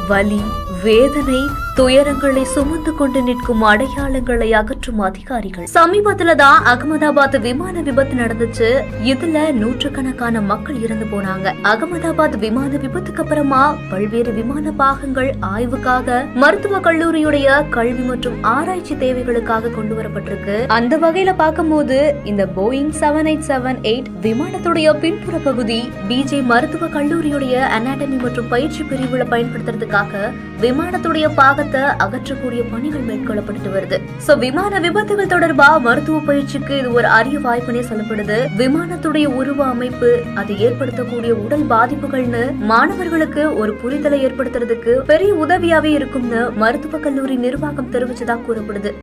வலி, வேதனை, துயரங்களை சுமந்து கொண்டு நிற்கும் அடையாளங்களை அகற்றும் அதிகாரிகள். சமீபத்துல தான் அகமதாபாத் விமான விபத்து நடந்துச்சு. இதுல நூற்றுக்கணக்கான மக்கள் இறந்து போனாங்க. அகமதாபாத் விமான விபத்துக்கு அப்புறமா பல்வேறு விமான பாகங்கள் ஆய்வுக்காக மருத்துவ கல்லூரியுடைய கல்வி மற்றும் ஆராய்ச்சி தேவைகளுக்காக கொண்டு வரப்பட்டிருக்கு. அந்த வகையில பார்க்கும்போது இந்த போயிங் 7878 விமானத்துடைய பின்புற பகுதி பிஜே மருத்துவ கல்லூரியுடைய அனாட்டமி மற்றும் பயிற்சி பிரிவுல பயன்படுத்துறதுக்காக விமானத்துடைய பாகத்தை அகற்றக்கூடிய பணிகள் மேற்கொள்ளப்பட்டு வருது. விமான விபத்துகள் தொடர்பா மருத்துவ பயிற்சிக்கு இது ஒரு அரிய வாய்ப்புனே சொல்லப்படுது. விமானத்துடைய உருவ அமைப்பு, அது ஏற்படுத்தக்கூடிய உடல் பாதிப்புகள்னு மாணவர்களுக்கு ஒரு புரிதலை ஏற்படுத்துறதுக்கு பெரிய உதவியாவே இருக்கும்னு மருத்துவ கல்லூரி நிர்வாகம் தெரிவிச்சதா கூறப்படுது.